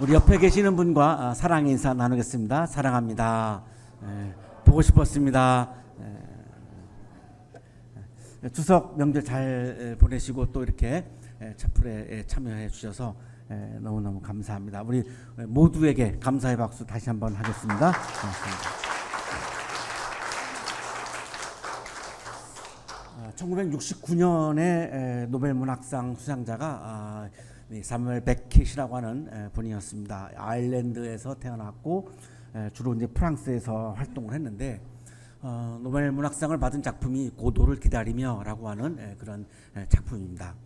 우리 옆에 계시는 분과 사랑의 인사 나누겠습니다. 사랑합니다. 보고 싶었습니다. 추석 명절 잘 보내시고 또 이렇게 차풀에 참여해 주셔서 너무너무 감사합니다. 우리 모두에게 감사의 박수 다시 한번 하겠습니다. 고맙습니다. 1969년에 노벨 문학상 수상자가 사무엘 베켓이라고 하는 분이었습니다. 아일랜드에서 태어났고 주로 이제 프랑스에서 활동을 했는데 노벨 문학상을 받은 작품이 고도를 기다리며라고 하는 그런 작품입니다.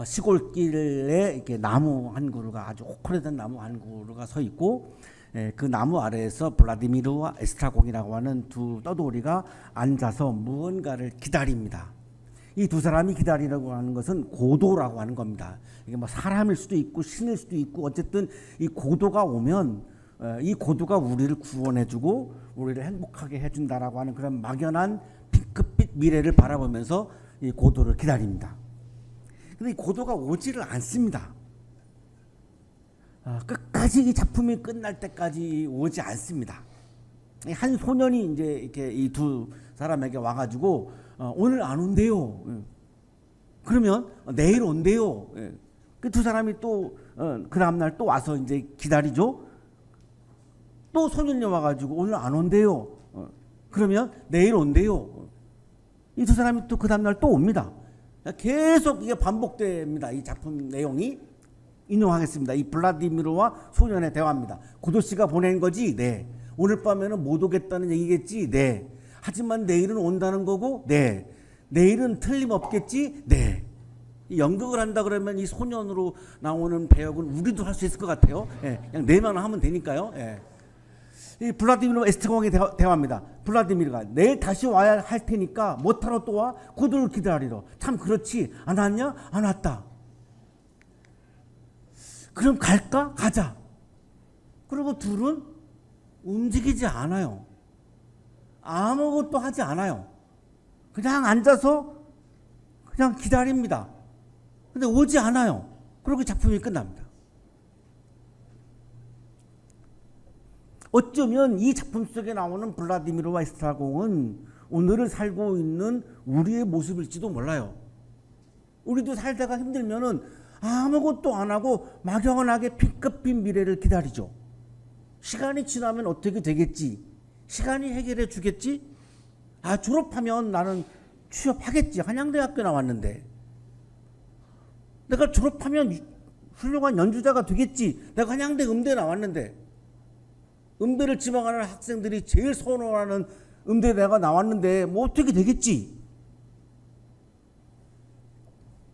시골길에 이렇게 나무 한 그루가 아주 오래된 나무 한 그루가 서 있고 그 나무 아래에서 블라디미르와 에스트라공이라고 하는 두 떠돌이가 앉아서 무언가를 기다립니다. 이 두 사람이 기다리라고 하는 것은 고도라고 하는 겁니다. 이게 뭐 사람일 수도 있고 신일 수도 있고 어쨌든 이 고도가 오면 이 고도가 우리를 구원해주고 우리를 행복하게 해준다라고 하는 그런 막연한 핑크빛 미래를 바라보면서 이 고도를 기다립니다. 근데 이 고도가 오지를 않습니다. 끝까지 이 작품이 끝날 때까지 오지 않습니다. 한 소년이 이제 이렇게 이 두 사람에게 와가지고 오늘 안 온대요. 그러면 내일 온대요. 그 두 사람이 또 그 다음날 또 와서 이제 기다리죠. 또 소년이 와가지고 오늘 안 온대요. 그러면 내일 온대요. 이 두 사람이 또 그 다음날 또 옵니다. 계속 이게 반복됩니다. 이 작품 내용이. 인용하겠습니다. 이 블라디미르와 소년의 대화입니다. 고도 씨가 보낸 거지? 네. 오늘 밤에는 못 오겠다는 얘기겠지? 네. 하지만 내일은 온다는 거고? 네. 내일은 틀림없겠지? 네. 연극을 한다 그러면 이 소년으로 나오는 배역은 우리도 할 수 있을 것 같아요. 예. 그냥 내만 하면 되니까요. 예. 이 블라디미르와 에스트공의 대화입니다. 블라디미르가 내일 다시 와야 할 테니까 못하러 또 와? 고도를 기다리러. 참 그렇지. 안 왔냐? 안 왔다. 그럼 갈까? 가자. 그리고 둘은 움직이지 않아요. 아무것도 하지 않아요. 그냥 앉아서 그냥 기다립니다. 근데 오지 않아요. 그리고 작품이 끝납니다. 어쩌면 이 작품 속에 나오는 블라디미르와 에스트라공은 오늘을 살고 있는 우리의 모습일지도 몰라요. 우리도 살다가 힘들면은 아무것도 안 하고 막연하게 핑크빛 미래를 기다리죠. 시간이 지나면 어떻게 되겠지? 시간이 해결해 주겠지? 졸업하면 나는 취업하겠지. 한양대학교 나왔는데. 내가 졸업하면 훌륭한 연주자가 되겠지. 내가 한양대 음대 나왔는데. 음대를 지망하는 학생들이 제일 선호하는 음대 내가 나왔는데 뭐 어떻게 되겠지?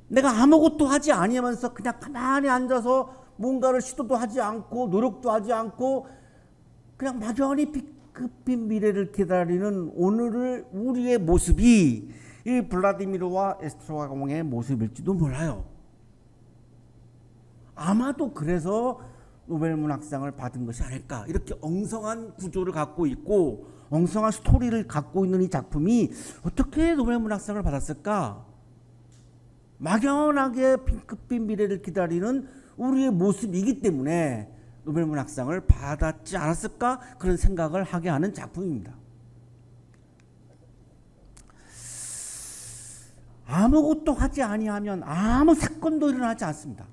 내가 아무것도 하지 아니하면서 그냥 가만히 앉아서 뭔가를 시도도 하지 않고 노력도 하지 않고 그냥 막연히 핑크빛 미래를 기다리는 오늘을 우리의 모습이 이 블라디미르와 에스트라공의 모습일지도 몰라요. 아마도 그래서 노벨 문학상을 받은 것이 아닐까. 이렇게 엉성한 구조를 갖고 있고 엉성한 스토리를 갖고 있는 이 작품이 어떻게 노벨 문학상을 받았을까? 막연하게 핑크빛 미래를 기다리는 우리의 모습이기 때문에 노벨 문학상을 받았지 않았을까? 그런 생각을 하게 하는 작품입니다. 아무것도 하지 아니하면 아무 사건도 일어나지 않습니다.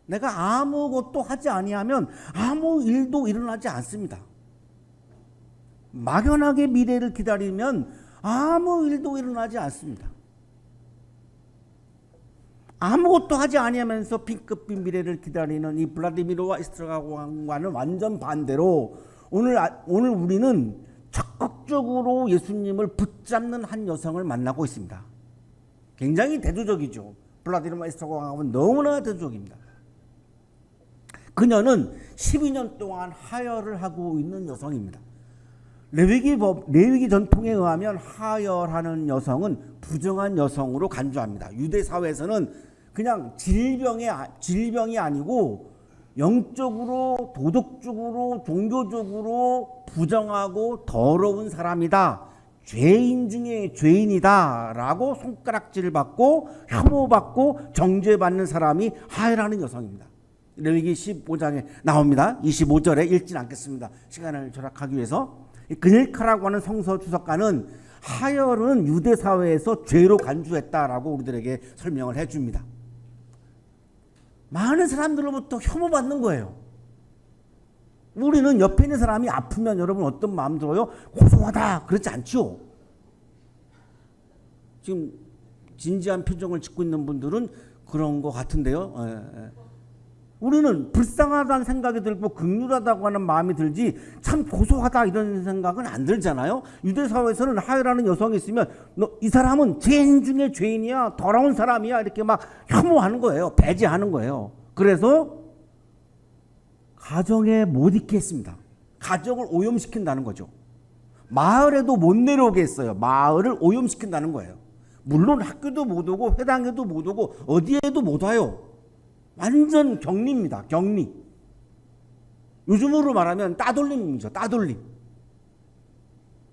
내가 아무것도 하지 아니하면 아무 일도 일어나지 않습니다. 막연하게 미래를 기다리면 아무 일도 일어나지 않습니다. 아무것도 하지 아니하면서 핑크빛 미래를 기다리는 이 블라디미르와 에스트라공과는 완전 반대로 오늘 우리는 적극적으로 예수님을 붙잡는 한 여성을 만나고 있습니다. 굉장히 대조적이죠. 블라디미르와 에스트라공은 너무나 대조적입니다. 그녀는 12년 동안 하혈을 하고 있는 여성입니다. 레위기 전통에 의하면 하혈하는 여성은 부정한 여성으로 간주합니다. 유대 사회에서는 그냥 질병이 아니고 영적으로, 도덕적으로, 종교적으로 부정하고 더러운 사람이다. 죄인 중에 죄인이다. 라고 손가락질을 받고 혐오받고 정죄받는 사람이 하혈하는 여성입니다. 레위기 15장에 나옵니다. 25절에 읽진 않겠습니다. 시간을 절약하기 위해서. 그닐카라고 하는 성서 주석가는 하열은 유대 사회에서 죄로 간주했다라고 우리들에게 설명을 해줍니다. 많은 사람들로부터 혐오받는 거예요. 우리는 옆에 있는 사람이 아프면 여러분 어떤 마음 들어요? 고소하다 그렇지 않죠? 지금 진지한 표정을 짓고 있는 분들은 그런 것 같은데요. 우리는 불쌍하다는 생각이 들고 긍휼하다고 하는 마음이 들지 참 고소하다 이런 생각은 안 들잖아요. 유대 사회에서는 하열하는 여성이 있으면 이 사람은 죄인 중에 죄인이야, 더러운 사람이야 이렇게 막 혐오하는 거예요. 배제하는 거예요. 그래서 가정에 못 있게 했습니다. 가정을 오염시킨다는 거죠. 마을에도 못 내려오게 했어요. 마을을 오염시킨다는 거예요. 물론 학교도 못 오고 회당에도 못 오고 어디에도 못 와요. 완전 격리입니다. 격리. 요즘으로 말하면 따돌림이죠. 따돌림.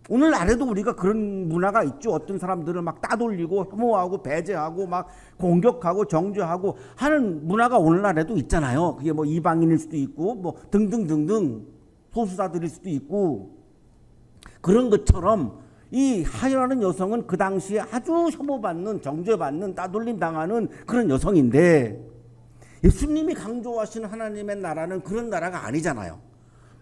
오늘날에도 우리가 그런 문화가 있죠. 어떤 사람들은 막 따돌리고 혐오하고 배제하고 막 공격하고 정죄하고 하는 문화가 오늘날에도 있잖아요. 그게 뭐 이방인일 수도 있고 뭐 등등등등 소수자들일 수도 있고 그런 것처럼 이 하열하는 여성은 그 당시에 아주 혐오받는 정죄받는 따돌림 당하는 그런 여성인데 예수님이 강조하시는 하나님의 나라는 그런 나라가 아니잖아요.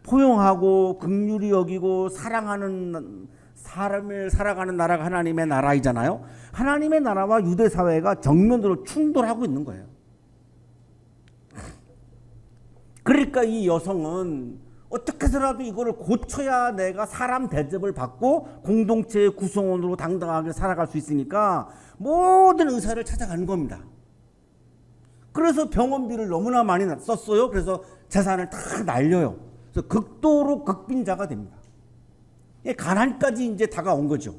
포용하고 긍휼히 여기고 사랑하는 사람을 살아가는 나라가 하나님의 나라이잖아요. 하나님의 나라와 유대 사회가 정면으로 충돌하고 있는 거예요. 그러니까 이 여성은 어떻게 해서라도 이거를 고쳐야 내가 사람 대접을 받고 공동체의 구성원으로 당당하게 살아갈 수 있으니까 모든 의사를 찾아가는 겁니다. 그래서 병원비를 너무나 많이 썼어요. 그래서 재산을 다 날려요. 그래서 극도로 극빈자가 됩니다. 가난까지 이제 다가온 거죠.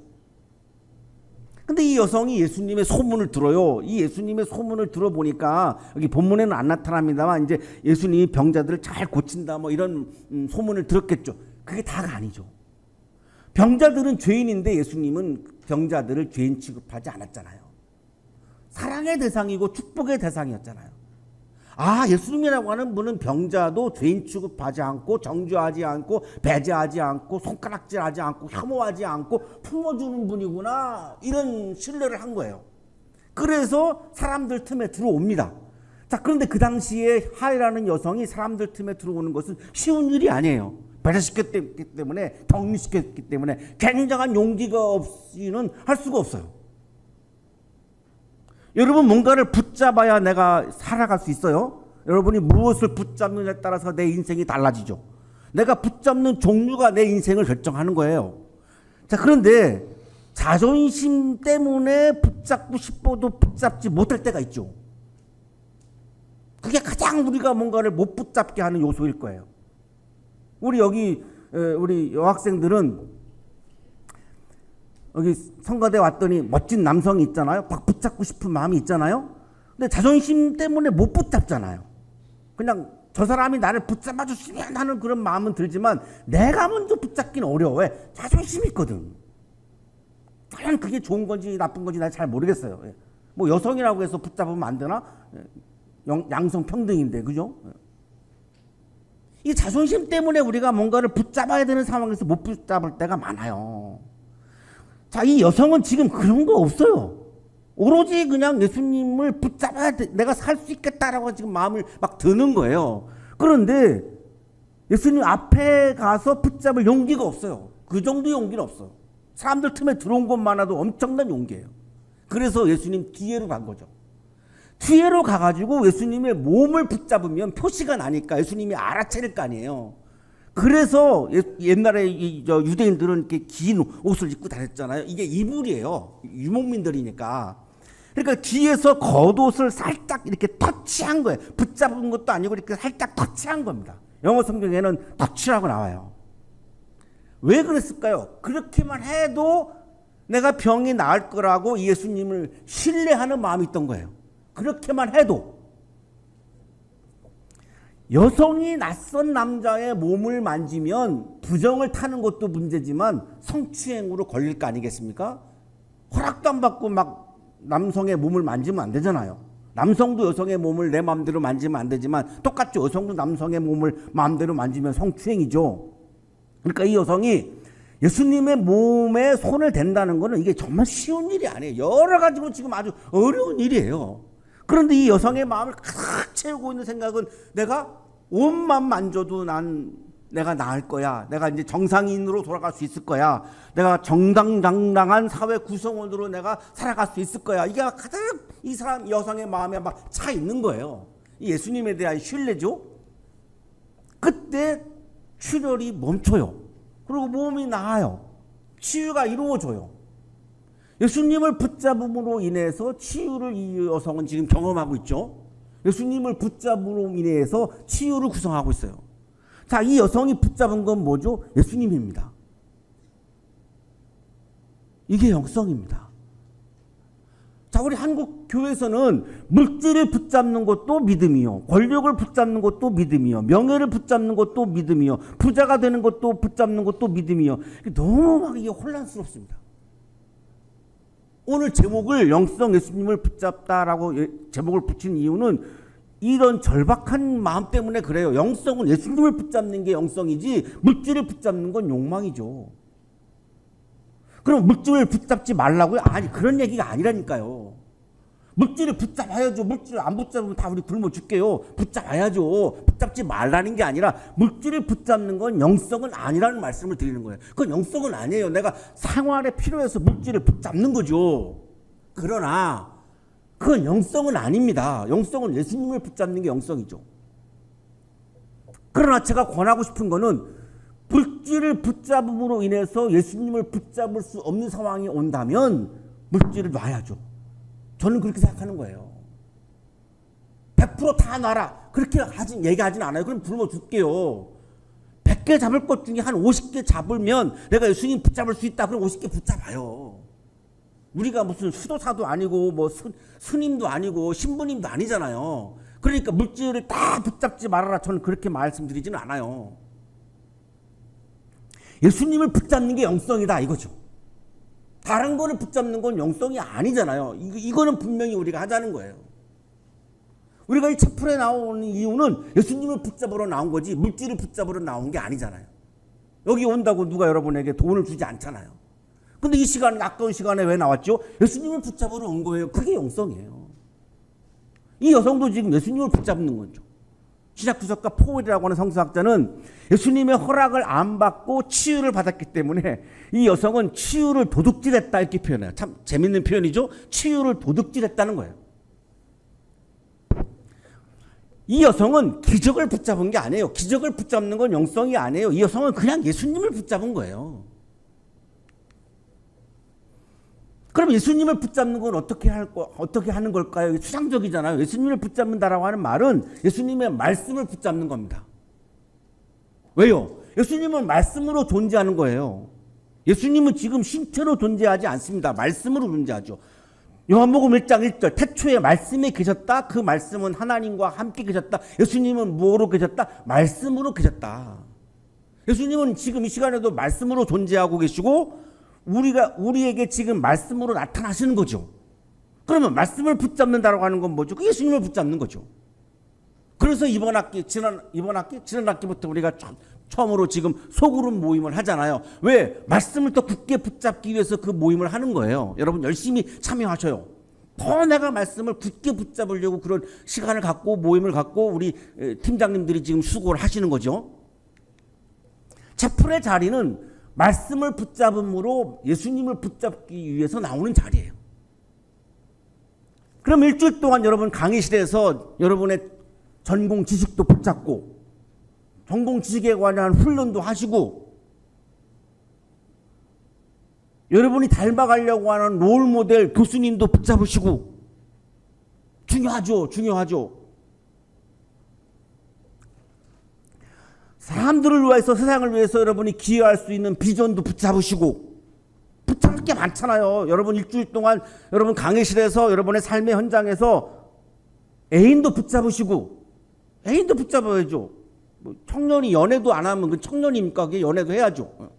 근데 이 여성이 예수님의 소문을 들어요. 이 예수님의 소문을 들어보니까 여기 본문에는 안 나타납니다만 이제 예수님이 병자들을 잘 고친다 뭐 이런 소문을 들었겠죠. 그게 다가 아니죠. 병자들은 죄인인데 예수님은 병자들을 죄인 취급하지 않았잖아요. 사랑의 대상이고 축복의 대상이었잖아요. 아, 예수님이라고 하는 분은 병자도 죄인 취급하지 않고 정죄하지 않고 배제하지 않고 손가락질하지 않고 혐오하지 않고 품어주는 분이구나 이런 신뢰를 한 거예요. 그래서 사람들 틈에 들어옵니다. 자, 그런데 그 당시에 하엘라는 여성이 사람들 틈에 들어오는 것은 쉬운 일이 아니에요. 배려시켰기 때문에 격리시켰기 때문에 굉장한 용기가 없이는 할 수가 없어요. 여러분 뭔가를 붙잡아야 내가 살아갈 수 있어요. 여러분이 무엇을 붙잡느냐에 따라서 내 인생이 달라지죠. 내가 붙잡는 종류가 내 인생을 결정하는 거예요. 자, 그런데 자존심 때문에 붙잡고 싶어도 붙잡지 못할 때가 있죠. 그게 가장 우리가 뭔가를 못 붙잡게 하는 요소일 거예요. 우리 여학생들은 여기 성가대 왔더니 멋진 남성이 있잖아요. 막 붙잡고 싶은 마음이 있잖아요. 근데 자존심 때문에 못 붙잡잖아요. 그냥 저 사람이 나를 붙잡아 줬으면 하는 그런 마음은 들지만 내가 먼저 붙잡기는 어려워. 왜? 자존심이 있거든. 과연 그게 좋은 건지 나쁜 건지 난 잘 모르겠어요. 뭐 여성이라고 해서 붙잡으면 안 되나? 양성 평등인데, 그죠? 이 자존심 때문에 우리가 뭔가를 붙잡아야 되는 상황에서 못 붙잡을 때가 많아요. 자, 이 여성은 지금 그런 거 없어요. 오로지 그냥 예수님을 붙잡아야 돼. 내가 살 수 있겠다라고 지금 마음을 막 드는 거예요. 그런데 예수님 앞에 가서 붙잡을 용기가 없어요. 그 정도 용기는 없어요. 사람들 틈에 들어온 것만으로도 엄청난 용기예요. 그래서 예수님 뒤에로 간 거죠. 뒤에로 가가지고 예수님의 몸을 붙잡으면 표시가 나니까 예수님이 알아차릴 거 아니에요. 그래서 옛날에 유대인들은 이렇게 긴 옷을 입고 다녔잖아요. 이게 이불이에요. 유목민들이니까. 그러니까 뒤에서 겉옷을 살짝 이렇게 터치한 거예요. 붙잡은 것도 아니고 이렇게 살짝 터치한 겁니다. 영어 성경에는 터치라고 나와요. 왜 그랬을까요? 그렇게만 해도 내가 병이 나을 거라고 예수님을 신뢰하는 마음이 있던 거예요. 그렇게만 해도. 여성이 낯선 남자의 몸을 만지면 부정을 타는 것도 문제지만 성추행으로 걸릴 거 아니겠습니까? 허락도 안 받고 막 남성의 몸을 만지면 안 되잖아요. 남성도 여성의 몸을 내 마음대로 만지면 안 되지만 똑같죠. 여성도 남성의 몸을 마음대로 만지면 성추행이죠. 그러니까 이 여성이 예수님의 몸에 손을 댄다는 것은 이게 정말 쉬운 일이 아니에요. 여러 가지로 지금 아주 어려운 일이에요. 그런데 이 여성의 마음을 가득 채우고 있는 생각은 내가 옷만 만져도 내가 나을 거야. 내가 이제 정상인으로 돌아갈 수 있을 거야. 내가 정당당당한 사회 구성원으로 내가 살아갈 수 있을 거야. 이게 가장 이 여성의 마음에 막 차 있는 거예요. 이 예수님에 대한 신뢰죠. 그때 출혈이 멈춰요. 그리고 몸이 나아요. 치유가 이루어져요. 예수님을 붙잡음으로 인해서 치유를 이 여성은 지금 경험하고 있죠. 예수님을 붙잡음으로 인해서 치유를 구성하고 있어요. 자, 이 여성이 붙잡은 건 뭐죠? 예수님입니다. 이게 영성입니다. 자, 우리 한국 교회에서는 물질을 붙잡는 것도 믿음이요, 권력을 붙잡는 것도 믿음이요, 명예를 붙잡는 것도 믿음이요, 부자가 되는 것도 붙잡는 것도 믿음이요. 너무 막 이게 혼란스럽습니다. 오늘 제목을 영성 예수님을 붙잡다라고 제목을 붙인 이유는 이런 절박한 마음 때문에 그래요. 영성은 예수님을 붙잡는 게 영성이지 물질을 붙잡는 건 욕망이죠. 그럼 물질을 붙잡지 말라고요? 아니, 그런 얘기가 아니라니까요. 물질을 붙잡아야죠. 물질을 안 붙잡으면 다 우리 굶어 죽게요. 붙잡아야죠. 붙잡지 말라는 게 아니라 물질을 붙잡는 건 영성은 아니라는 말씀을 드리는 거예요. 그건 영성은 아니에요. 내가 생활에 필요해서 물질을 붙잡는 거죠. 그러나 그건 영성은 아닙니다. 영성은 예수님을 붙잡는 게 영성이죠. 그러나 제가 권하고 싶은 거는 물질을 붙잡음으로 인해서 예수님을 붙잡을 수 없는 상황이 온다면 물질을 놔야죠. 저는 그렇게 생각하는 거예요. 100% 다 놔라. 그렇게 얘기하진 않아요. 그럼 굶어 죽게요. 100개 잡을 것 중에 한 50개 잡으면 내가 예수님 붙잡을 수 있다. 그럼 50개 붙잡아요. 우리가 무슨 수도사도 아니고 뭐 스님도 아니고 신부님도 아니잖아요. 그러니까 물질을 다 붙잡지 말아라. 저는 그렇게 말씀드리지는 않아요. 예수님을 붙잡는 게 영성이다 이거죠. 다른 거를 붙잡는 건 영성이 아니잖아요. 이거는 분명히 우리가 하자는 거예요. 우리가 이 채플에 나오는 이유는 예수님을 붙잡으러 나온 거지 물질을 붙잡으러 나온 게 아니잖아요. 여기 온다고 누가 여러분에게 돈을 주지 않잖아요. 근데 이 시간, 아까운 시간에 왜 나왔죠? 예수님을 붙잡으러 온 거예요. 그게 영성이에요. 이 여성도 지금 예수님을 붙잡는 거죠. 신약주석가 포웰이라고 하는 성서학자는 예수님의 허락을 안 받고 치유를 받았기 때문에 이 여성은 치유를 도둑질했다 이렇게 표현해요. 참 재밌는 표현이죠. 치유를 도둑질했다는 거예요. 이 여성은 기적을 붙잡은 게 아니에요. 기적을 붙잡는 건 영성이 아니에요. 이 여성은 그냥 예수님을 붙잡은 거예요. 그럼 예수님을 붙잡는 건 어떻게 하는 걸까요? 추상적이잖아요. 예수님을 붙잡는다라고 하는 말은 예수님의 말씀을 붙잡는 겁니다. 왜요? 예수님은 말씀으로 존재하는 거예요. 예수님은 지금 신체로 존재하지 않습니다. 말씀으로 존재하죠. 요한복음 1장 1절 태초에 말씀이 계셨다. 그 말씀은 하나님과 함께 계셨다. 예수님은 뭐로 계셨다? 말씀으로 계셨다. 예수님은 지금 이 시간에도 말씀으로 존재하고 계시고 우리에게 지금 말씀으로 나타나시는 거죠. 그러면 말씀을 붙잡는다라고 하는 건 뭐죠? 그 예수님을 붙잡는 거죠. 그래서 이번 학기부터 우리가 처음으로 지금 소그룹 모임을 하잖아요. 왜? 말씀을 더 굳게 붙잡기 위해서 그 모임을 하는 거예요. 여러분 열심히 참여하셔요. 더 내가 말씀을 굳게 붙잡으려고 그런 시간을 갖고 모임을 갖고 우리 팀장님들이 지금 수고를 하시는 거죠. 채플의 자리는 말씀을 붙잡음으로 예수님을 붙잡기 위해서 나오는 자리예요. 그럼 일주일 동안 여러분 강의실에서 여러분의 전공 지식도 붙잡고 전공 지식에 관한 훈련도 하시고 여러분이 닮아가려고 하는 롤모델 교수님도 붙잡으시고 중요하죠. 중요하죠. 사람들을 위해서 세상을 위해서 여러분이 기여할 수 있는 비전도 붙잡으시고 붙잡을 게 많잖아요. 여러분 일주일 동안 여러분 강의실에서 여러분의 삶의 현장에서 애인도 붙잡으시고 애인도 붙잡아야죠. 뭐 청년이 연애도 안 하면 그 청년입니까? 그게 연애도 해야죠.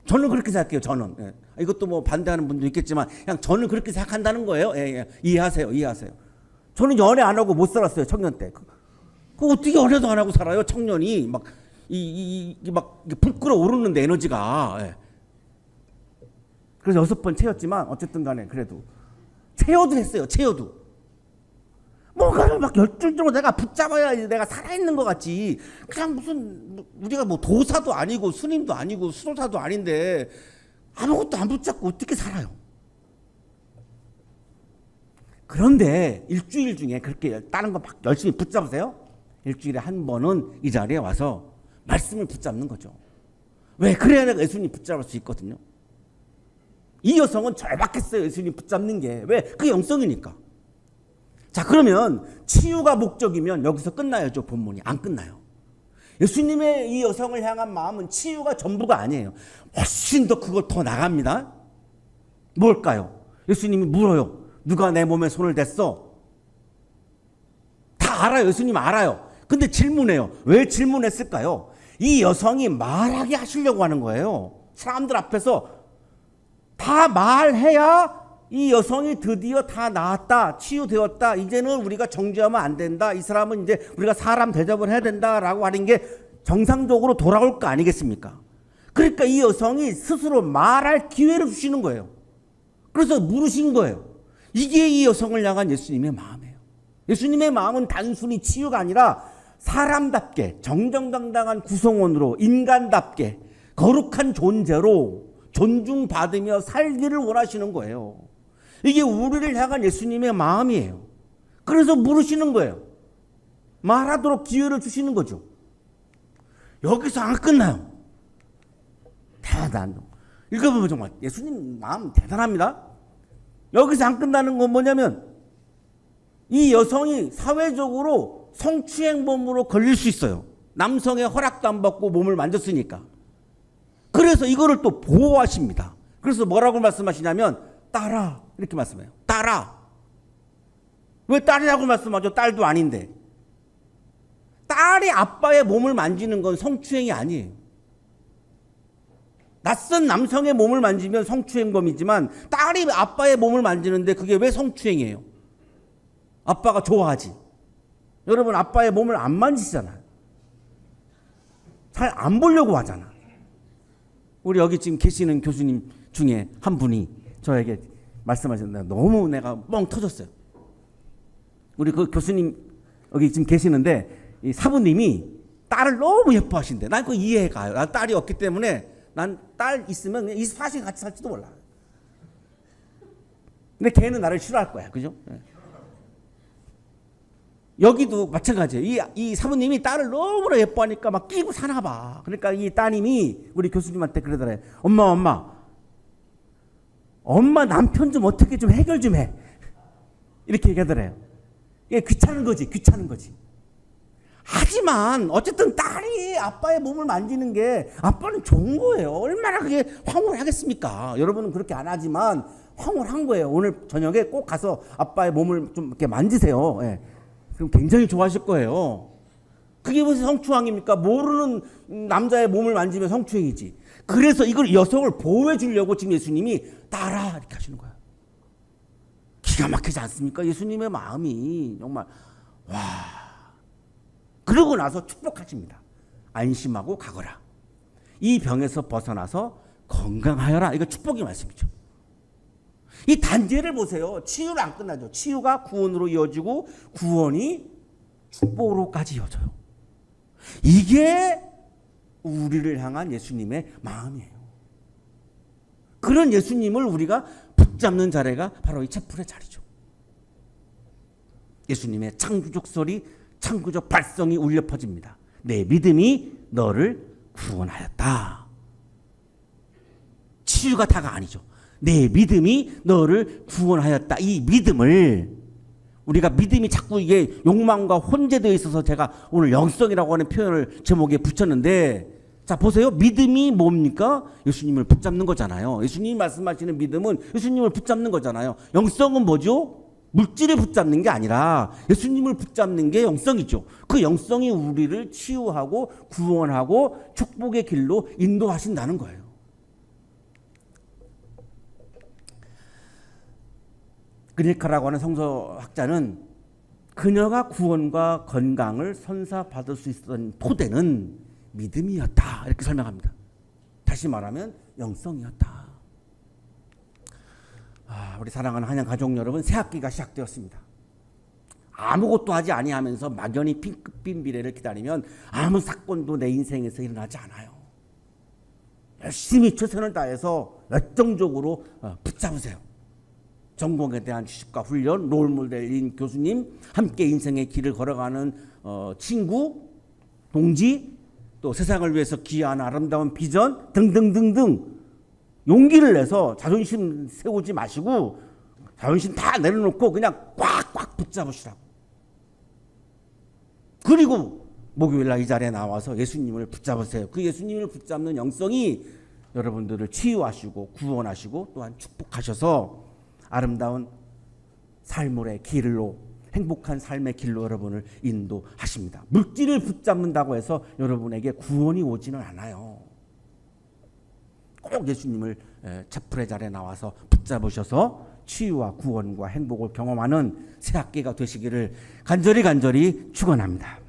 저는 그렇게 생각해요. 저는. 예. 이것도 뭐 반대하는 분도 있겠지만 그냥 저는 그렇게 생각한다는 거예요. 예, 예. 이해하세요. 이해하세요. 저는 연애 안 하고 못 살았어요. 청년 때. 그 어떻게 연애도 안 하고 살아요? 청년이 막 불 끓어오르는데 에너지가. 예. 그래서 6번 채웠지만 어쨌든 간에 그래도 채워도 했어요. 채워도. 뭔가를 막 열정적으로 내가 붙잡아야 내가 살아있는 것 같지. 그냥 무슨 우리가 뭐 도사도 아니고 스님도 아니고 수도사도 아닌데 아무것도 안 붙잡고 어떻게 살아요? 그런데 일주일 중에 그렇게 다른 거 막 열심히 붙잡으세요. 일주일에 한 번은 이 자리에 와서 말씀을 붙잡는 거죠. 왜? 그래야 내가 예수님 붙잡을 수 있거든요. 이 여성은 절박했어요. 예수님 붙잡는 게. 왜? 그게 영성이니까. 자, 그러면 치유가 목적이면 여기서 끝나야죠. 본문이. 안 끝나요. 예수님의 이 여성을 향한 마음은 치유가 전부가 아니에요. 훨씬 더 그걸 더 나갑니다. 뭘까요? 예수님이 물어요. 누가 내 몸에 손을 댔어? 다 알아요. 예수님 알아요. 근데 질문해요. 왜 질문했을까요? 이 여성이 말하게 하시려고 하는 거예요. 사람들 앞에서 다 말해야 이 여성이 드디어 다 나았다, 치유되었다, 이제는 우리가 정죄하면 안 된다, 이 사람은 이제 우리가 사람 대접을 해야 된다라고 하는 게 정상적으로 돌아올 거 아니겠습니까? 그러니까 이 여성이 스스로 말할 기회를 주시는 거예요. 그래서 물으신 거예요. 이게 이 여성을 향한 예수님의 마음이에요. 예수님의 마음은 단순히 치유가 아니라 사람답게 정정당당한 구성원으로 인간답게 거룩한 존재로 존중받으며 살기를 원하시는 거예요. 이게 우리를 향한 예수님의 마음이에요. 그래서 물으시는 거예요. 말하도록 기회를 주시는 거죠. 여기서 안 끝나요. 대단. 읽어보면 정말 예수님 마음 대단합니다. 여기서 안 끝나는 건 뭐냐면 이 여성이 사회적으로 성추행범으로 걸릴 수 있어요. 남성의 허락도 안 받고 몸을 만졌으니까. 그래서 이거를 또 보호하십니다. 그래서 뭐라고 말씀하시냐면 딸아 이렇게 말씀해요. 딸아. 왜 딸이라고 말씀하죠? 딸도 아닌데. 딸이 아빠의 몸을 만지는 건 성추행이 아니에요. 낯선 남성의 몸을 만지면 성추행범이지만 딸이 아빠의 몸을 만지는데 그게 왜 성추행이에요? 아빠가 좋아하지. 여러분 아빠의 몸을 안 만지잖아요. 잘 안 보려고 하잖아. 우리 여기 지금 계시는 교수님 중에 한 분이 저에게 말씀하셨는데 너무 내가 뻥 터졌어요. 우리 그 교수님 여기 지금 계시는데 이 사부님이 딸을 너무 예뻐하신대. 난 그거 이해가요. 난 딸이 없기 때문에 난 딸 있으면 이 사실 같이 살지도 몰라. 근데 걔는 나를 싫어할 거야. 그죠? 여기도 마찬가지예요. 이 사부님이 딸을 너무나 예뻐하니까 막 끼고 사나 봐. 그러니까 이 따님이 우리 교수님한테 그러더래. 엄마 남편 좀 어떻게 좀 해결 좀 해. 이렇게 얘기하더래요. 이게 귀찮은 거지. 하지만 어쨌든 딸이 아빠의 몸을 만지는 게 아빠는 좋은 거예요. 얼마나 그게 황홀하겠습니까? 여러분은 그렇게 안 하지만 황홀한 거예요. 오늘 저녁에 꼭 가서 아빠의 몸을 좀 이렇게 만지세요. 예. 그럼 굉장히 좋아하실 거예요. 그게 무슨 성추행입니까? 모르는 남자의 몸을 만지면 성추행이지. 그래서 이걸 여성을 보호해 주려고 지금 예수님이 딸아 이렇게 하시는 거예요. 기가 막히지 않습니까? 예수님의 마음이 정말 와. 그러고 나서 축복하십니다. 안심하고 가거라. 이 병에서 벗어나서 건강하여라. 이거 축복의 말씀이죠. 이 단계를 보세요. 치유는 안 끝나죠. 치유가 구원으로 이어지고 구원이 축복으로까지 이어져요. 이게 우리를 향한 예수님의 마음이에요. 그런 예수님을 우리가 붙잡는 자리가 바로 이 채플의 자리죠. 예수님의 창조적 소리, 창조적 발성이 울려 퍼집니다. 내 믿음이 너를 구원하였다. 치유가 다가 아니죠. 내 믿음이 너를 구원하였다. 이 믿음을 우리가 믿음이 자꾸 이게 욕망과 혼재되어 있어서 제가 오늘 영성이라고 하는 표현을 제목에 붙였는데 자 보세요. 믿음이 뭡니까? 예수님을 붙잡는 거잖아요. 예수님이 말씀하시는 믿음은 예수님을 붙잡는 거잖아요. 영성은 뭐죠? 물질을 붙잡는 게 아니라 예수님을 붙잡는 게 영성이죠. 그 영성이 우리를 치유하고 구원하고 축복의 길로 인도하신다는 거예요. 그니카라고 하는 성서학자는 그녀가 구원과 건강을 선사받을 수 있었던 토대는 믿음이었다, 이렇게 설명합니다. 다시 말하면 영성이었다. 우리 사랑하는 한양 가족 여러분, 새 학기가 시작되었습니다. 아무것도 하지 아니하면서 막연히 핑크빛 미래를 기다리면 아무 사건도 내 인생에서 일어나지 않아요. 열심히 최선을 다해서 열정적으로 붙잡으세요. 전공에 대한 지식과 훈련, 롤모델인 교수님, 함께 인생의 길을 걸어가는 친구, 동지, 또 세상을 위해서 기여한 아름다운 비전 등등등등 용기를 내서 자존심 세우지 마시고 자존심 다 내려놓고 그냥 꽉꽉 붙잡으시라고. 그리고 목요일날 이 자리에 나와서 예수님을 붙잡으세요. 그 예수님을 붙잡는 영성이 여러분들을 치유하시고 구원하시고 또한 축복하셔서 아름다운 삶의 길로, 행복한 삶의 길로 여러분을 인도하십니다. 물질을 붙잡는다고 해서 여러분에게 구원이 오지는 않아요. 꼭 예수님을 채플의 자리에 나와서 붙잡으셔서 치유와 구원과 행복을 경험하는 새 학기가 되시기를 간절히 축원합니다.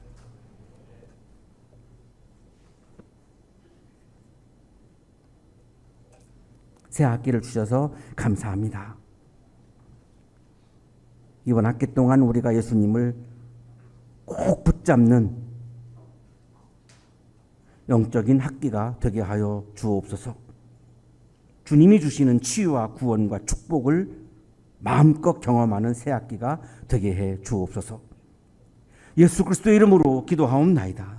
새 학기를 주셔서 감사합니다. 이번 학기 동안 우리가 예수님을 꼭 붙잡는 영적인 학기가 되게 하여 주옵소서. 주님이 주시는 치유와 구원과 축복을 마음껏 경험하는 새 학기가 되게 해 주옵소서. 예수 그리스도의 이름으로 기도하옵나이다.